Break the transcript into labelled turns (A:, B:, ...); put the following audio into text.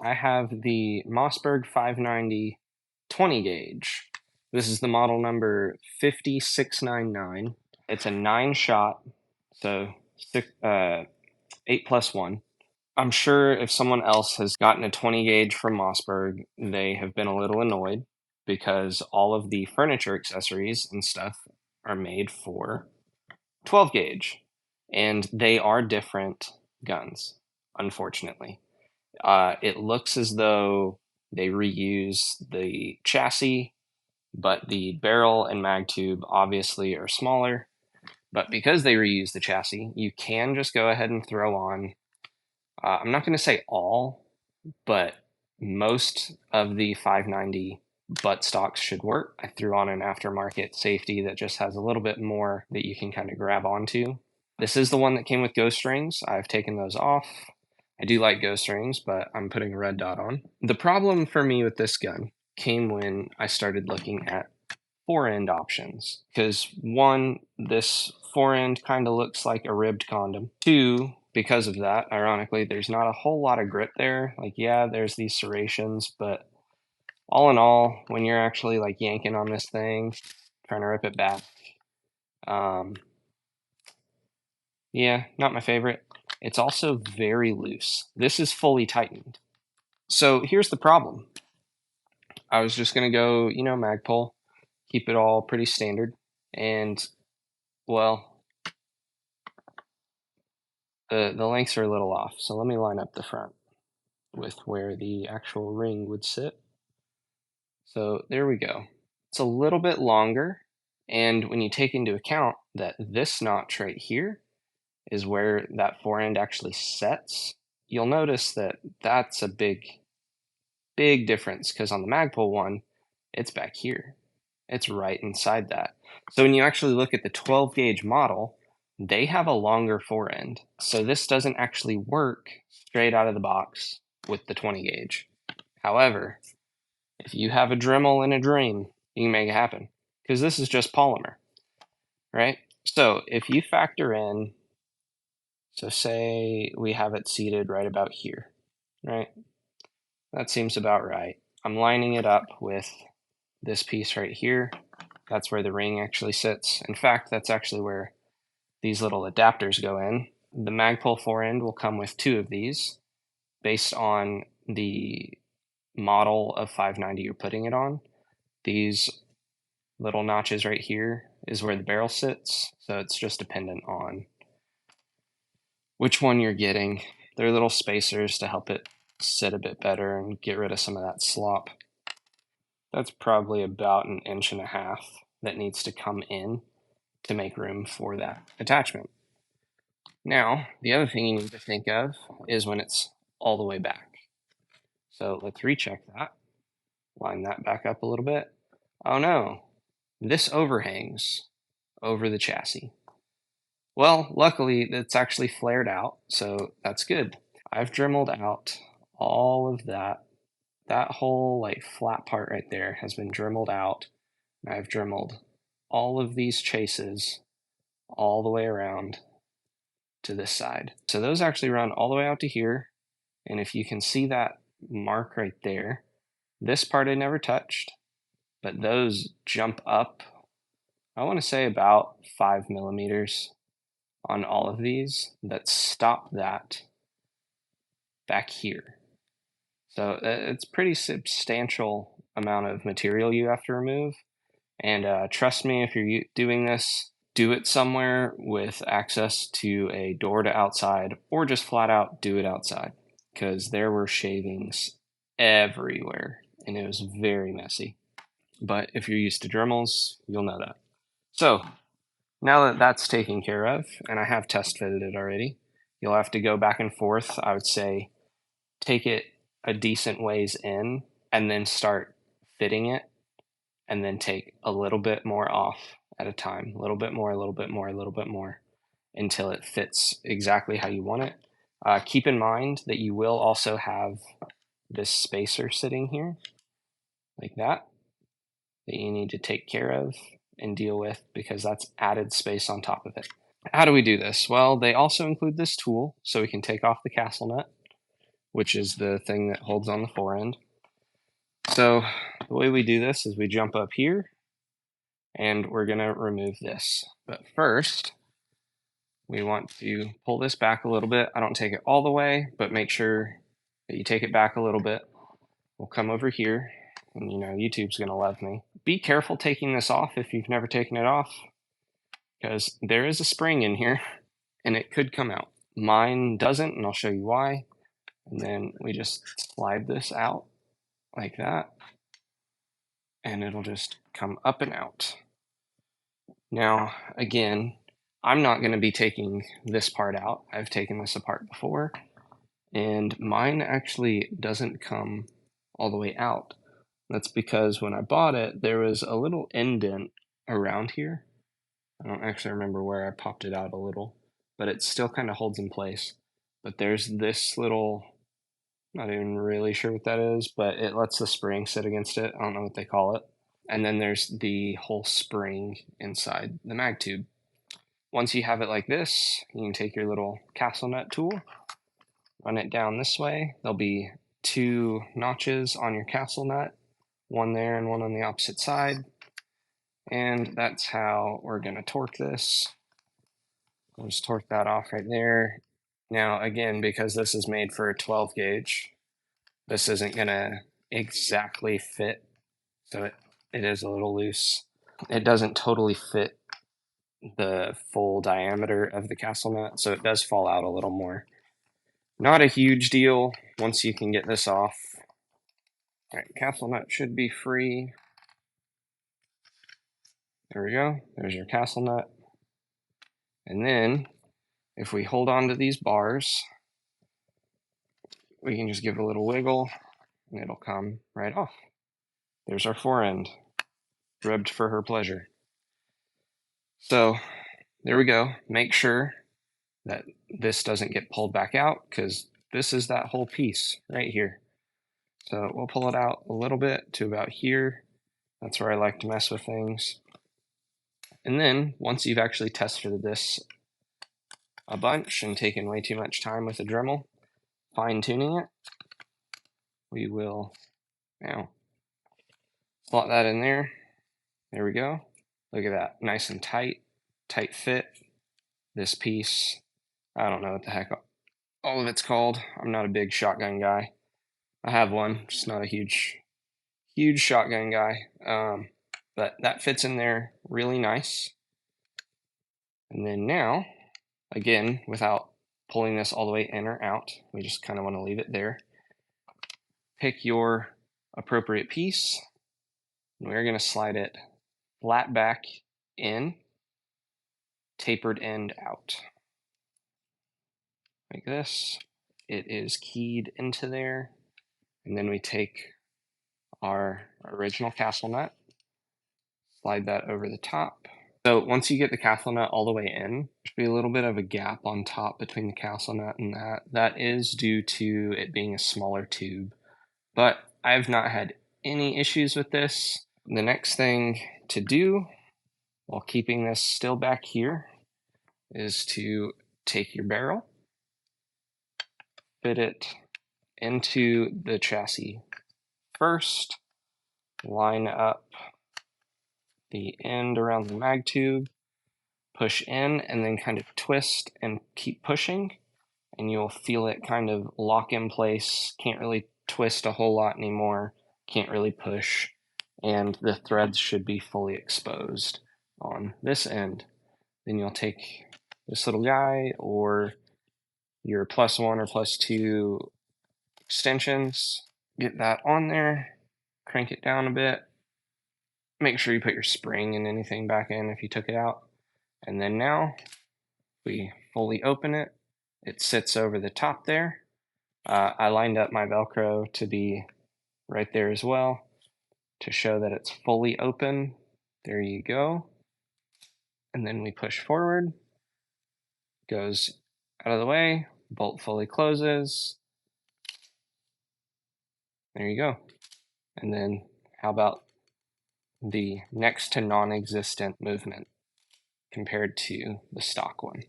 A: I have the Mossberg 590 20 gauge. This is the model number 5699. It's a 9-shot, so 8 plus 1. I'm sure if someone else has gotten a 20 gauge from Mossberg, they have been a little annoyed because all of the furniture accessories and stuff are made for 12 gauge, and they are different guns, unfortunately. It looks as though they reuse the chassis, but the barrel and mag tube obviously are smaller. But because they reuse the chassis, you can just go ahead and throw on, I'm not going to say all, but most of the 590 butt stocks should work. I threw on an aftermarket safety that just has a little bit more that you can kind of grab onto. This is the one that came with ghost rings. I've taken those off. I do like ghost rings, but I'm putting a red dot on. The problem for me with this gun came when I started looking at fore-end options. Because one, this fore-end kind of looks like a ribbed condom. Two, because of that, ironically, there's not a whole lot of grip there. Like, yeah, there's these serrations, but all in all, when you're actually like yanking on this thing, trying to rip it back, yeah, not my favorite. It's also very loose. This is fully tightened. So here's the problem. I was just going to go, Magpul, keep it all pretty standard. And, well, the lengths are a little off. So let me line up the front with where the actual ring would sit. So there we go. It's a little bit longer. And when you take into account that this notch right here is where that fore-end actually sets, you'll notice that that's a big difference, because on the Magpul one, it's back here. It's right inside that. So when you actually look at the 12 gauge model, they have a longer fore-end. So this doesn't actually work straight out of the box with the 20 gauge. However, if you have a Dremel and a dream, you can make it happen, because this is just polymer, right? So if you factor in, so say we have it seated right about here, right? That seems about right. I'm lining it up with this piece right here. That's where the ring actually sits. In fact, that's actually where these little adapters go in. The Magpul fore-end will come with 2 of these based on the model of 590 you're putting it on. These little notches right here is where the barrel sits, so it's just dependent on which one you're getting. They're little spacers to help it sit a bit better and get rid of some of that slop. That's probably about 1.5 inches that needs to come in to make room for that attachment. Now, the other thing you need to think of is when it's all the way back. So let's recheck that. Line that back up a little bit. Oh no, this overhangs over the chassis. Well, luckily it's actually flared out, so that's good. I've dremeled out all of that. That whole like flat part right there has been dremeled out. I've dremeled all of these chases all the way around to this side. So those actually run all the way out to here. And if you can see that mark right there, this part I never touched, but those jump up, I want to say about 5 millimeters on all of these that stop that back here. So it's pretty substantial amount of material you have to remove. And trust me, if you're doing this, do it somewhere with access to a door to outside, or just flat out do it outside, because there were shavings everywhere and it was very messy. But if you're used to Dremels, you'll know that. So now that that's taken care of, and I have test fitted it already, you'll have to go back and forth. I would say take it a decent ways in and then start fitting it, and then take a little bit more off at a time, a little bit more, a little bit more, a little bit more, until it fits exactly how you want it. Keep in mind that you will also have this spacer sitting here like that you need to take care of and deal with, because that's added space on top of it. How do we do this? Well, they also include this tool so we can take off the castle nut. which is the thing that holds on the fore end. So the way we do this is we jump up here and we're going to remove this. But first, we want to pull this back a little bit. I don't take it all the way, but make sure that you take it back a little bit. We'll come over here, and YouTube's going to love me. Be careful taking this off if you've never taken it off, because there is a spring in here, and it could come out. Mine doesn't, and I'll show you why. And then we just slide this out like that, and it'll just come up and out. Now, again, I'm not going to be taking this part out. I've taken this apart before, and mine actually doesn't come all the way out. That's because when I bought it, there was a little indent around here. I don't actually remember where I popped it out a little, but it still kind of holds in place. But there's this little, not even really sure what that is, but it lets the spring sit against it. I don't know what they call it. And then there's the whole spring inside the mag tube. Once you have it like this, you can take your little castle nut tool, run it down this way. There'll be 2 notches on your castle nut, one there and one on the opposite side. And that's how we're going to torque this. We'll just torque that off right there. Now, again, because this is made for a 12 gauge, this isn't going to exactly fit. So it is a little loose. It doesn't totally fit the full diameter of the castle nut, so it does fall out a little more. Not a huge deal once you can get this off. All right, castle nut should be free. There we go. There's your castle nut. And then if we hold on to these bars, we can just give it a little wiggle and it'll come right off. There's our fore end, rubbed for her pleasure. So there we go. Make sure that this doesn't get pulled back out, because this is that whole piece right here. So we'll pull it out a little bit to about here. That's where I like to mess with things. And then once you've actually tested this a bunch and taken way too much time with the Dremel, fine-tuning it, we will now slot that in there. There we go. Look at that, nice and tight fit. This piece, I don't know what the heck all of it's called. I'm not a big shotgun guy. I have one, just not a huge shotgun guy. But that fits in there really nice. And then now, again, without pulling this all the way in or out, we just kind of want to leave it there. Pick your appropriate piece. And we're going to slide it flat back in, tapered end out. Like this. It is keyed into there. And then we take our original castle nut, slide that over the top. So once you get the castle nut all the way in, there should be a little bit of a gap on top between the castle nut and that. That is due to it being a smaller tube. But I've not had any issues with this. The next thing to do, while keeping this still back here, is to take your barrel, fit it into the chassis first, line up the end around the mag tube, push in, and then kind of twist and keep pushing, and you'll feel it kind of lock in place. Can't really twist a whole lot anymore, can't really push, and the threads should be fully exposed on this end. Then you'll take this little guy or your +1 or +2 extensions, get that on there, crank it down a bit, make sure you put your spring and anything back in if you took it out. And then now we fully open it. It sits over the top there. I lined up my Velcro to be right there as well to show that it's fully open. There you go. And then we push forward, goes out of the way, bolt fully closes. There you go. And then how about the next to non-existent movement compared to the stock one?